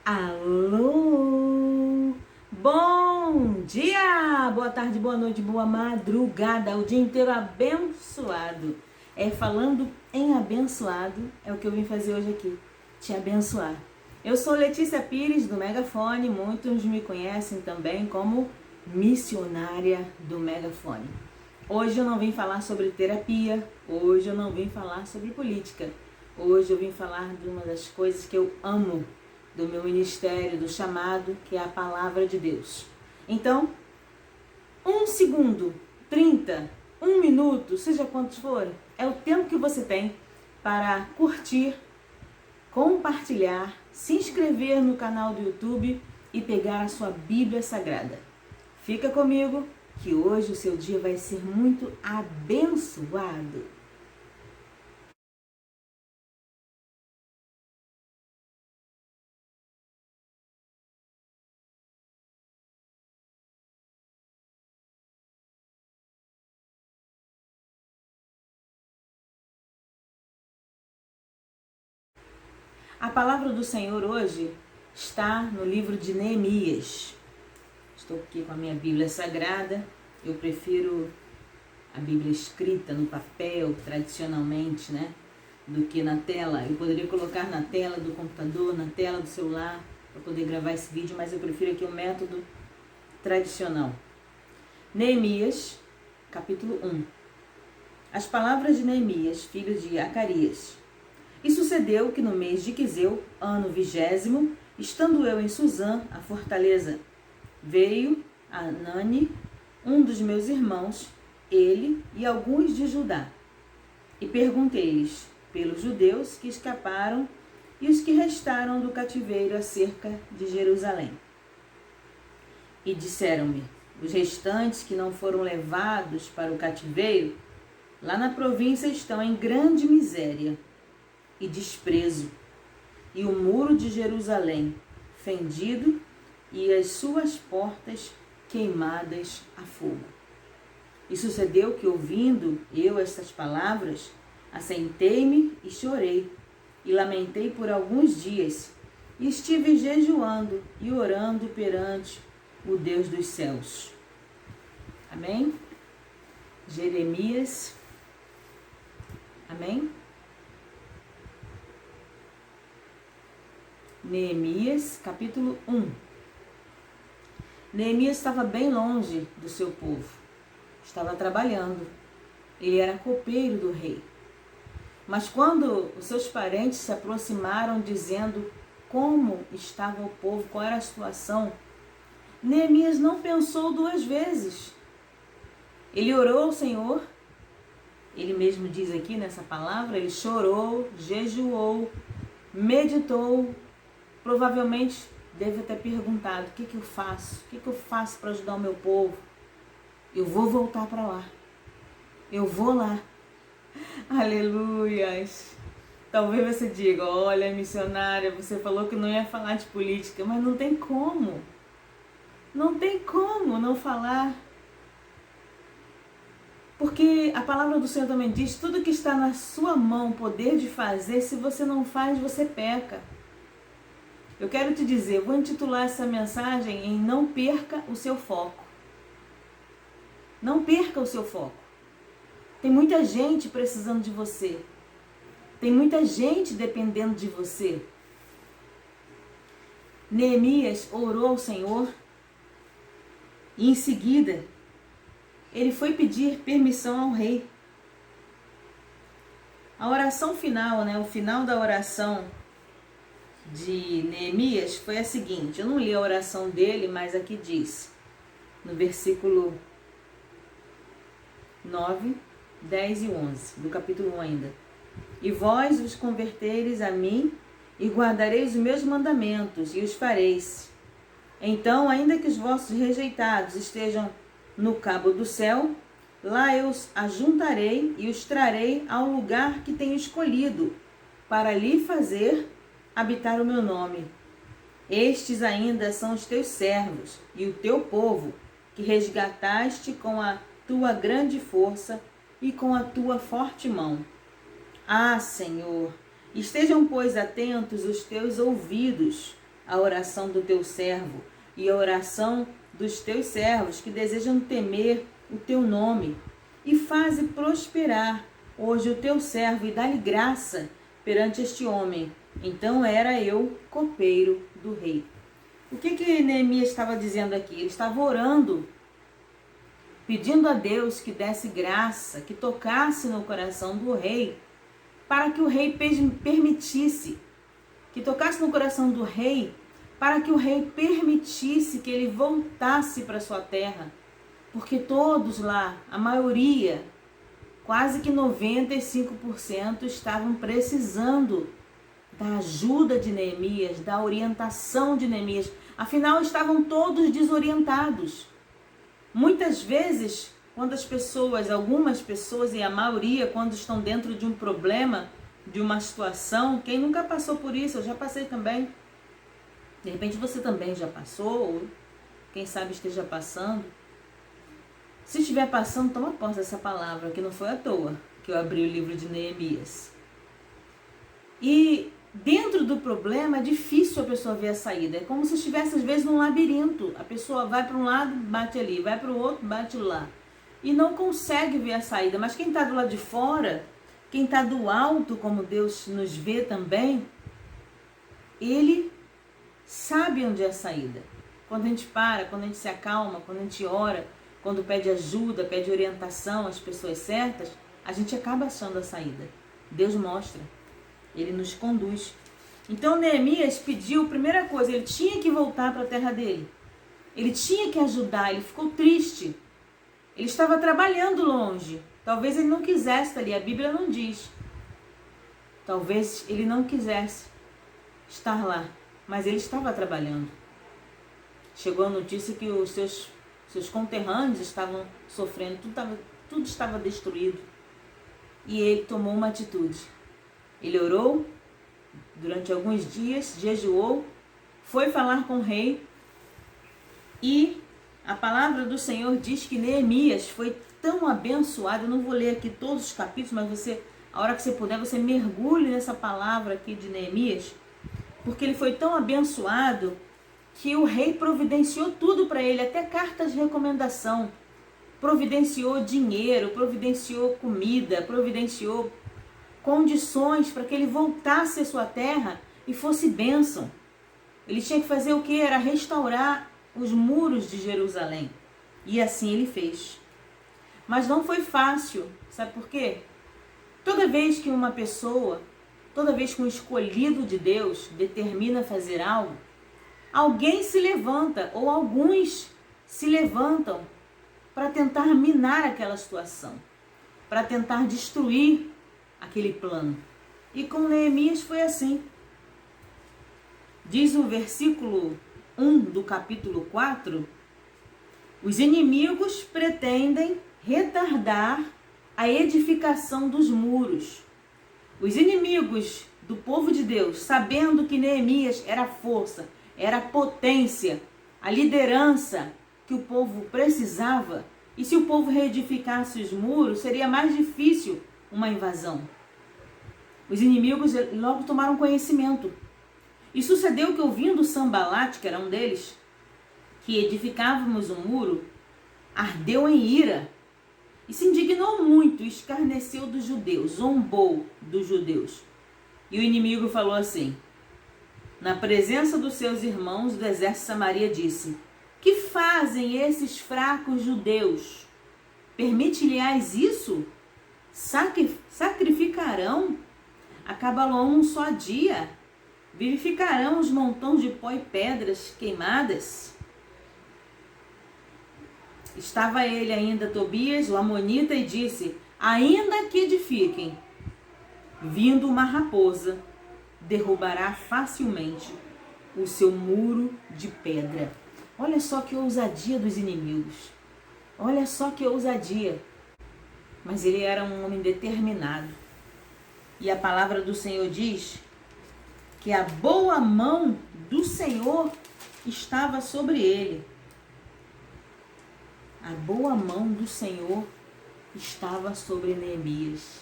Alô, bom dia, boa tarde, boa noite, boa madrugada, o dia inteiro abençoado. Falando em abençoado, é o que eu vim fazer hoje aqui, te abençoar. Eu sou Letícia Pires, do Megafone, muitos me conhecem também como missionária do Megafone. Hoje eu não vim falar sobre terapia, hoje eu não vim falar sobre política, hoje eu vim falar de uma das coisas que eu amo, do meu ministério, do chamado, que é a palavra de Deus. Então, 1 segundo, 30, 1 minuto, seja quantos forem, é o tempo que você tem para curtir, compartilhar, se inscrever no canal do YouTube e pegar a sua Bíblia Sagrada. Fica comigo que hoje o seu dia vai ser muito abençoado. A palavra do Senhor hoje está no livro de Neemias. Estou aqui com a minha Bíblia Sagrada. Eu prefiro a Bíblia escrita no papel, tradicionalmente, né? Do que na tela. Eu poderia colocar na tela do computador, na tela do celular, para poder gravar esse vídeo, mas eu prefiro aqui o método tradicional. Neemias, capítulo 1. As palavras de Neemias, filho de Acarias. E sucedeu que no mês de Quiseu, ano 20º, estando eu em Suzã, a fortaleza, veio Anani, um dos meus irmãos, ele e alguns de Judá. E perguntei-lhes pelos judeus que escaparam e os que restaram do cativeiro acerca de Jerusalém. E disseram-me, os restantes que não foram levados para o cativeiro, lá na província estão em grande miséria e desprezo, e o muro de Jerusalém fendido e as suas portas queimadas a fogo. E sucedeu que, ouvindo eu estas palavras, assentei-me e chorei, e lamentei por alguns dias, e estive jejuando e orando perante o Deus dos céus. Amém? Jeremias. Amém? Neemias, capítulo 1. Neemias estava bem longe do seu povo. Estava trabalhando. Ele era copeiro do rei. Mas quando os seus parentes se aproximaram dizendo como estava o povo, qual era a situação, Neemias não pensou duas vezes. Ele orou ao Senhor. Ele mesmo diz aqui nessa palavra, ele chorou, jejuou, meditou. Provavelmente deve ter perguntado, o que eu faço? O que eu faço para ajudar o meu povo? Eu vou voltar para lá. Eu vou lá. Aleluias. Talvez você diga, olha, missionária, você falou que não ia falar de política, mas não tem como. Não tem como não falar. Porque a palavra do Senhor também diz, tudo que está na sua mão, poder de fazer, se você não faz, você peca. Eu quero te dizer, eu vou intitular essa mensagem em não perca o seu foco. Não perca o seu foco. Tem muita gente precisando de você. Tem muita gente dependendo de você. Neemias orou ao Senhor e em seguida ele foi pedir permissão ao rei. A oração final, o final da oração de Neemias foi a seguinte, eu não li a oração dele, mas aqui diz, no versículo 9, 10 e 11, do capítulo 1 ainda. E vós os convertereis a mim, e guardareis os meus mandamentos, e os fareis. Então, ainda que os vossos rejeitados estejam no cabo do céu, lá eu os ajuntarei e os trarei ao lugar que tenho escolhido, para lhe fazer habitar o meu nome. Estes ainda são os teus servos e o teu povo, que resgataste com a tua grande força e com a tua forte mão. Ah, Senhor, estejam, pois, atentos os teus ouvidos a oração do teu servo e a oração dos teus servos que desejam temer o teu nome. E faze prosperar hoje o teu servo e dá-lhe graça perante este homem. Então era eu copeiro do rei. O que Neemias estava dizendo aqui? Ele estava orando, pedindo a Deus que desse graça, que tocasse no coração do rei, para que o rei permitisse, que tocasse no coração do rei, para que o rei permitisse que ele voltasse para sua terra. Porque todos lá, a maioria, quase que 95% estavam precisando da ajuda de Neemias, da orientação de Neemias. Afinal, estavam todos desorientados. Muitas vezes, quando as pessoas, algumas pessoas e a maioria, quando estão dentro de um problema, de uma situação, quem nunca passou por isso? Eu já passei também. De repente você também já passou, ou quem sabe esteja passando. Se estiver passando, toma posse dessa palavra, que não foi à toa que eu abri o livro de Neemias. E dentro do problema é difícil a pessoa ver a saída. É como se estivesse às vezes num labirinto. A pessoa vai para um lado, bate ali, vai para o outro, bate lá. E não consegue ver a saída. Mas quem está do lado de fora, quem está do alto, como Deus nos vê também, ele sabe onde é a saída. Quando a gente para, quando a gente se acalma, quando a gente ora, quando pede ajuda, pede orientação às pessoas certas, a gente acaba achando a saída. Deus mostra. Ele nos conduz. Então Neemias pediu, primeira coisa, ele tinha que voltar para a terra dele. Ele tinha que ajudar, ele ficou triste. Ele estava trabalhando longe. Talvez ele não quisesse estar ali, a Bíblia não diz. Talvez ele não quisesse estar lá, mas ele estava trabalhando. Chegou a notícia que os seus conterrâneos estavam sofrendo, tudo estava destruído. E ele tomou uma atitude. Ele orou durante alguns dias, jejuou, foi falar com o rei e a palavra do Senhor diz que Neemias foi tão abençoado. Eu não vou ler aqui todos os capítulos, mas você, a hora que você puder, você mergulhe nessa palavra aqui de Neemias, porque ele foi tão abençoado que o rei providenciou tudo para ele, até cartas de recomendação, providenciou dinheiro, providenciou comida, providenciou condições para que ele voltasse à sua terra e fosse bênção. Ele tinha que fazer o que? Era restaurar os muros de Jerusalém. E assim ele fez. Mas não foi fácil. Sabe por quê? Toda vez que uma pessoa, toda vez que um escolhido de Deus determina fazer algo, alguém se levanta, ou alguns se levantam para tentar minar aquela situação, para tentar destruir aquele plano. E com Neemias foi assim. Diz o versículo 1 do capítulo 4, os inimigos pretendem retardar a edificação dos muros. Os inimigos do povo de Deus, sabendo que Neemias era a força, era a potência, a liderança que o povo precisava, e se o povo reedificasse os muros, seria mais difícil uma invasão. Os inimigos logo tomaram conhecimento. E sucedeu que, ouvindo Sanbalat, que era um deles, que edificávamos um muro, ardeu em ira e se indignou muito, escarneceu dos judeus, zombou dos judeus. E o inimigo falou assim, na presença dos seus irmãos do exército de Samaria, disse, que fazem esses fracos judeus? Permite-lhes isso? Sacrificarão a Cabalom um só dia? Vivificarão os montões de pó e pedras queimadas? Estava ele ainda, Tobias, o amonita, e disse, ainda que edifiquem, vindo uma raposa, derrubará facilmente o seu muro de pedra. Olha só que ousadia dos inimigos. Olha só que ousadia. Mas ele era um homem determinado. E a palavra do Senhor diz que a boa mão do Senhor estava sobre ele. A boa mão do Senhor estava sobre Neemias.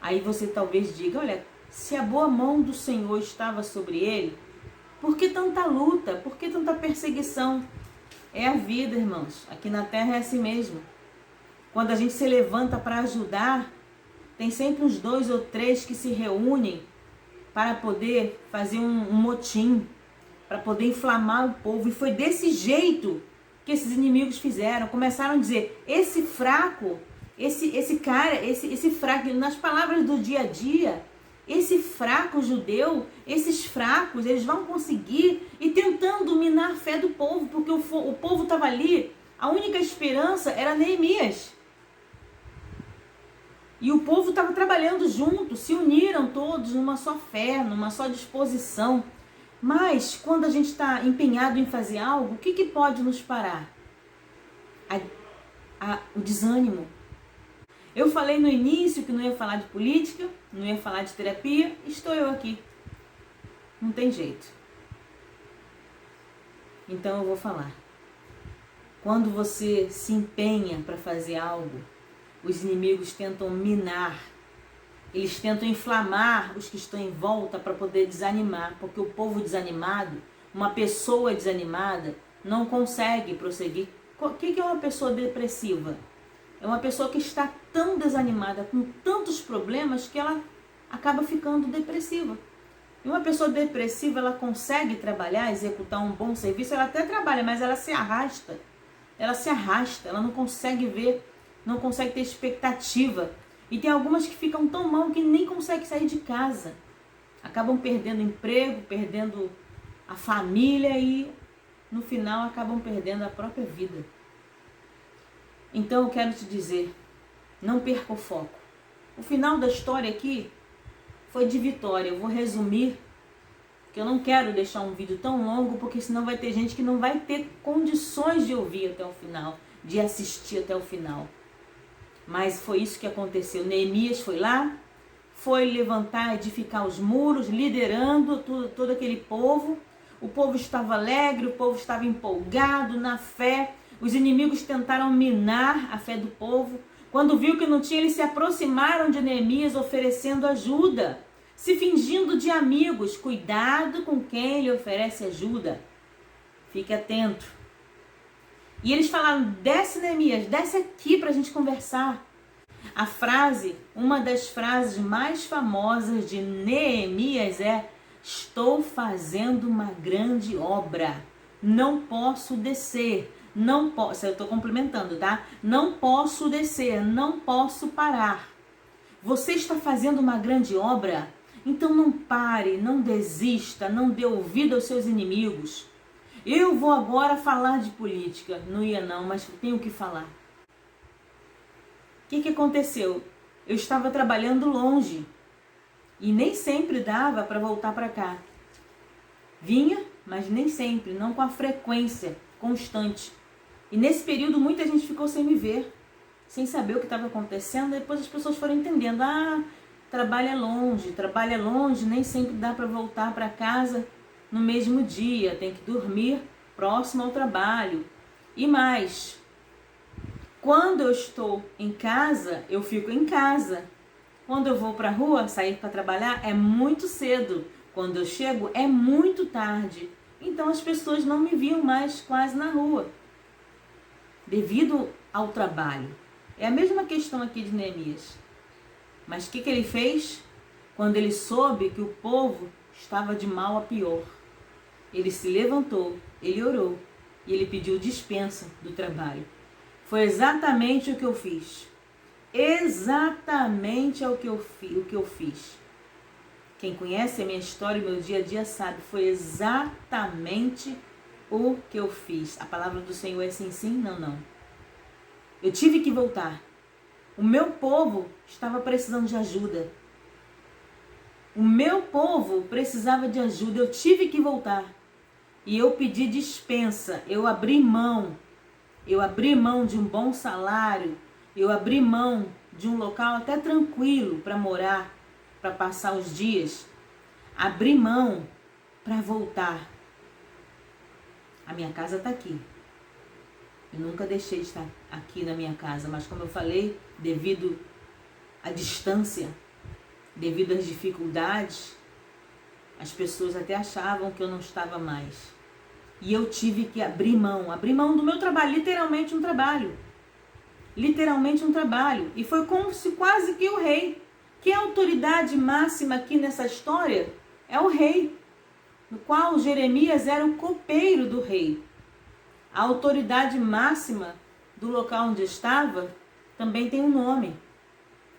Aí você talvez diga, olha, se a boa mão do Senhor estava sobre ele, Por que tanta luta? Por que tanta perseguição? É a vida, irmãos. Aqui na Terra é assim mesmo. Quando a gente se levanta para ajudar, tem sempre uns 2 ou 3 que se reúnem para poder fazer um motim, para poder inflamar o povo. E foi desse jeito que esses inimigos fizeram. Começaram a dizer, esse fraco, esse cara, esse fraco, nas palavras do dia a dia, esse fraco judeu, esses fracos, eles vão conseguir, e tentando minar a fé do povo, porque o povo estava ali, a única esperança era Neemias. E o povo estava trabalhando junto, se uniram todos numa só fé, numa só disposição. Mas quando a gente está empenhado em fazer algo, o que pode nos parar? O desânimo. Eu falei no início que não ia falar de política, não ia falar de terapia, estou eu aqui. Não tem jeito. Então eu vou falar. Quando você se empenha para fazer algo, os inimigos tentam minar, eles tentam inflamar os que estão em volta para poder desanimar, porque o povo desanimado, uma pessoa desanimada, não consegue prosseguir. O que é uma pessoa depressiva? É uma pessoa que está tão desanimada, com tantos problemas, que ela acaba ficando depressiva. E uma pessoa depressiva, ela consegue trabalhar, executar um bom serviço, ela até trabalha, mas ela se arrasta. Ela não consegue ver, não consegue ter expectativa. E tem algumas que ficam tão mal que nem conseguem sair de casa. Acabam perdendo emprego, perdendo a família e no final acabam perdendo a própria vida. Então eu quero te dizer, não perca o foco. O final da história aqui foi de vitória. Eu vou resumir, porque eu não quero deixar um vídeo tão longo, porque senão vai ter gente que não vai ter condições de ouvir até o final, de assistir até o final. Mas foi isso que aconteceu. Neemias foi lá, foi levantar, edificar os muros, liderando todo aquele povo. O povo estava alegre, o povo estava empolgado na fé. Os inimigos tentaram minar a fé do povo. Quando viu que não tinha, eles se aproximaram de Neemias oferecendo ajuda, se fingindo de amigos. Cuidado com quem lhe oferece ajuda. Fique atento. E eles falaram, desce Neemias, desce aqui para a gente conversar. A frase, uma das frases mais famosas de Neemias é, estou fazendo uma grande obra, não posso descer, não posso, eu estou complementando, tá? Não posso descer, não posso parar. Você está fazendo uma grande obra? Então não pare, não desista, não dê ouvido aos seus inimigos. Eu vou agora falar de política. Não ia não, mas tenho que falar. O que aconteceu? Eu estava trabalhando longe e nem sempre dava para voltar para cá. Vinha, mas nem sempre, não com a frequência constante. E nesse período muita gente ficou sem me ver, sem saber o que estava acontecendo. Depois as pessoas foram entendendo, trabalha longe, nem sempre dá para voltar para casa no mesmo dia, tem que dormir próximo ao trabalho. E mais, quando eu estou em casa, eu fico em casa. Quando eu vou para a rua, sair para trabalhar, é muito cedo. Quando eu chego, é muito tarde. Então as pessoas não me viam mais quase na rua, devido ao trabalho. É a mesma questão aqui de Neemias. Mas o que ele fez? Quando ele soube que o povo estava de mal a pior, ele se levantou, ele orou e ele pediu dispensa do trabalho. Foi exatamente o que eu fiz. Exatamente o que eu fiz. Quem conhece a minha história e meu dia a dia sabe, foi exatamente o que eu fiz. A palavra do Senhor é sim, sim, não, não. Eu tive que voltar. O meu povo estava precisando de ajuda. O meu povo precisava de ajuda. Eu tive que voltar. E eu pedi dispensa. Eu abri mão de um bom salário. Eu abri mão de um local até tranquilo para morar, para passar os dias. Abri mão para voltar. A minha casa está aqui. Eu nunca deixei de estar aqui na minha casa, mas como eu falei, devido à distância, devido às dificuldades, As pessoas até achavam que eu não estava mais. E eu tive que abrir mão do meu trabalho, literalmente um trabalho. Literalmente um trabalho. E foi como se quase que o rei, que é a autoridade máxima aqui nessa história, é o rei, no qual Jeremias era o copeiro do rei. A autoridade máxima do local onde estava também tem um nome.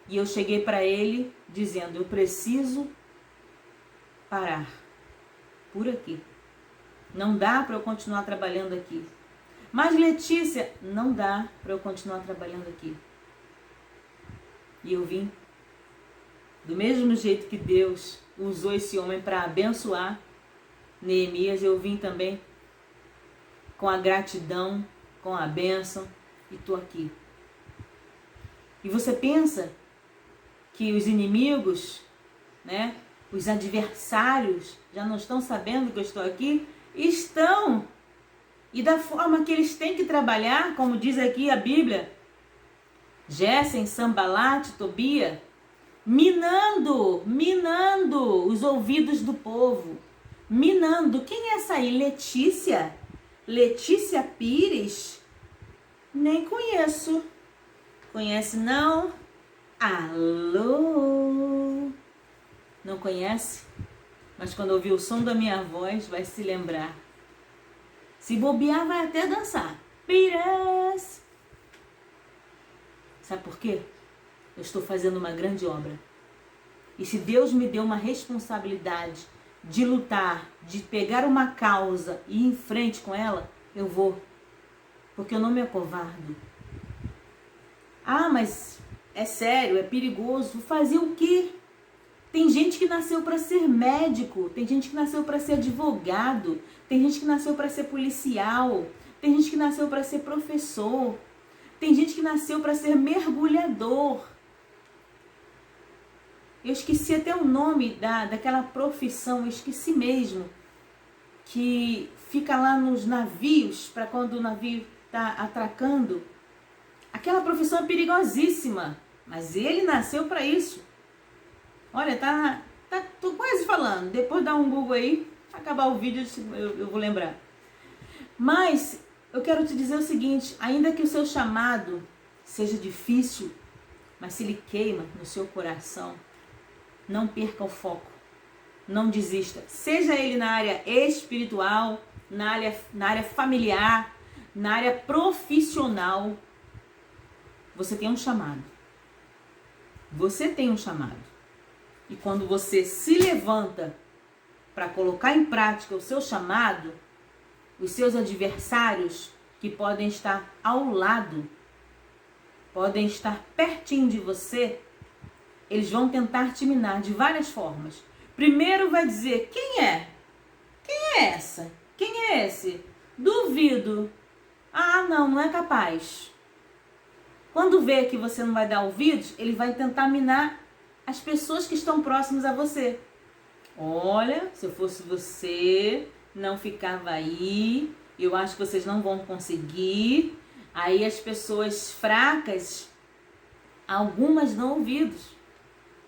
E eu cheguei para ele dizendo, eu preciso parar por aqui. Não dá para eu continuar trabalhando aqui. Mas Letícia, não dá para eu continuar trabalhando aqui. E eu vim, do mesmo jeito que Deus usou esse homem para abençoar Neemias, eu vim também com a gratidão, com a bênção, e estou aqui. E você pensa que os inimigos, né, os adversários já não estão sabendo que eu estou aqui? Estão! E da forma que eles têm que trabalhar, como diz aqui a Bíblia, Gésem, Sambalate, Tobia, minando os ouvidos do povo. Minando. Quem é essa aí? Letícia? Letícia Pires? Nem conheço. Conhece não? Alô? Não conhece? Mas quando ouvir o som da minha voz, vai se lembrar. Se bobear, vai até dançar. Pires! Sabe por quê? Eu estou fazendo uma grande obra. E se Deus me deu uma responsabilidade de lutar, de pegar uma causa e ir em frente com ela, eu vou. Porque eu não me acovardo. Ah, mas é sério, é perigoso. Fazer o quê? Tem gente que nasceu para ser médico, tem gente que nasceu para ser advogado, tem gente que nasceu para ser policial, tem gente que nasceu para ser professor, tem gente que nasceu para ser mergulhador. Eu esqueci até o nome daquela profissão, eu esqueci mesmo, que fica lá nos navios, para quando o navio está atracando. Aquela profissão é perigosíssima, mas ele nasceu para isso. Olha, tô quase falando. Depois dá um Google aí, acabar o vídeo eu vou lembrar. Mas eu quero te dizer o seguinte, ainda que o seu chamado seja difícil, mas se ele queima no seu coração, não perca o foco, não desista. Seja ele na área espiritual, na área familiar, na área profissional, você tem um chamado. Você tem um chamado. E quando você se levanta para colocar em prática o seu chamado, os seus adversários que podem estar ao lado, podem estar pertinho de você, eles vão tentar te minar de várias formas. Primeiro vai dizer, quem é? Quem é essa? Quem é esse? Duvido. Ah, não é capaz. Quando vê que você não vai dar ouvidos, ele vai tentar minar as pessoas que estão próximas a você. Olha, se eu fosse você, não ficava aí, eu acho que vocês não vão conseguir. Aí as pessoas fracas, algumas dão ouvidos.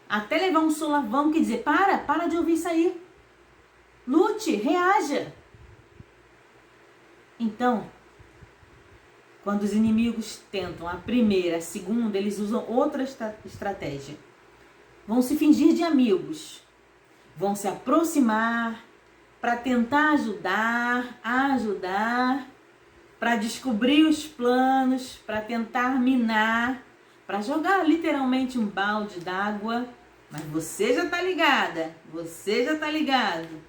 Até levar um solavanco e dizer, para de ouvir isso aí. Lute, reaja. Então, quando os inimigos tentam a primeira, a segunda, eles usam outra estratégia. Vão se fingir de amigos, vão se aproximar para tentar ajudar, para descobrir os planos, para tentar minar, para jogar literalmente um balde d'água. Mas você já tá ligada, você já tá ligado.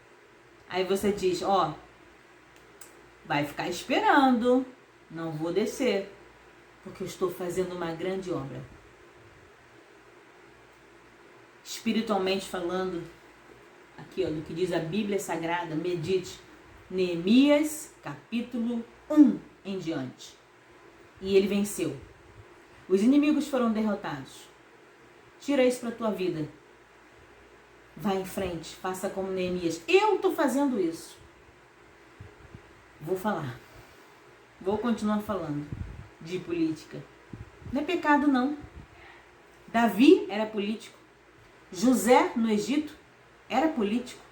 Aí você diz, ó, vai ficar esperando, não vou descer, porque eu estou fazendo uma grande obra. Espiritualmente falando, aqui ó, do que diz a Bíblia Sagrada, medite, Neemias capítulo 1 em diante. E ele venceu. Os inimigos foram derrotados. Tira isso para tua vida. Vai em frente, faça como Neemias. Eu estou fazendo isso. Vou falar. Vou continuar falando de política. Não é pecado não. Davi era político. José, no Egito, era político.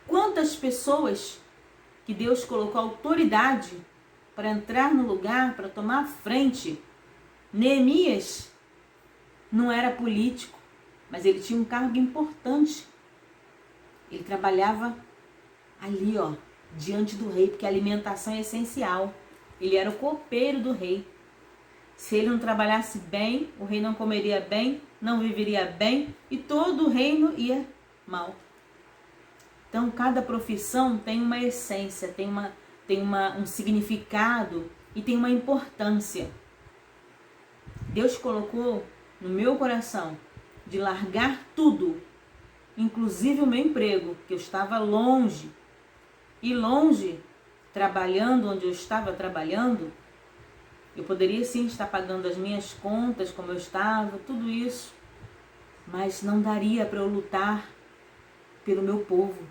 Quantas pessoas que Deus colocou autoridade para entrar no lugar, para tomar a frente. Neemias não era político, mas ele tinha um cargo importante. Ele trabalhava ali, diante do rei, porque a alimentação é essencial. Ele era o copeiro do rei. Se ele não trabalhasse bem, o rei não comeria bem, não viveria bem e todo o reino ia mal. Então, cada profissão tem uma essência, tem um significado e tem uma importância. Deus colocou no meu coração de largar tudo, inclusive o meu emprego, que eu estava longe. E longe, trabalhando onde eu estava trabalhando, eu poderia sim estar pagando as minhas contas como eu estava, tudo isso, mas não daria para eu lutar pelo meu povo.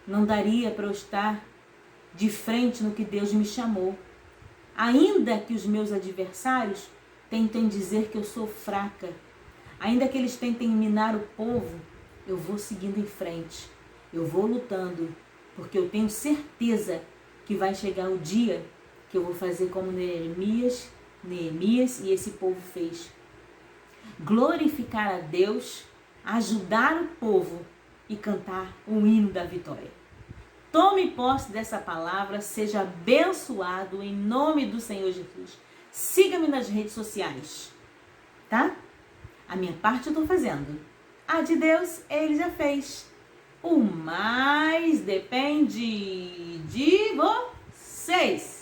Não daria para eu estar de frente no que Deus me chamou. Ainda que os meus adversários tentem dizer que eu sou fraca, ainda que eles tentem minar o povo, eu vou seguindo em frente. Eu vou lutando, porque eu tenho certeza que vai chegar o dia que eu vou fazer como Neemias e esse povo fez. Glorificar a Deus, ajudar o povo e cantar o hino da vitória. Tome posse dessa palavra, seja abençoado em nome do Senhor Jesus. Siga-me nas redes sociais, tá? A minha parte eu estou fazendo. A de Deus, Ele já fez. O mais depende de vocês.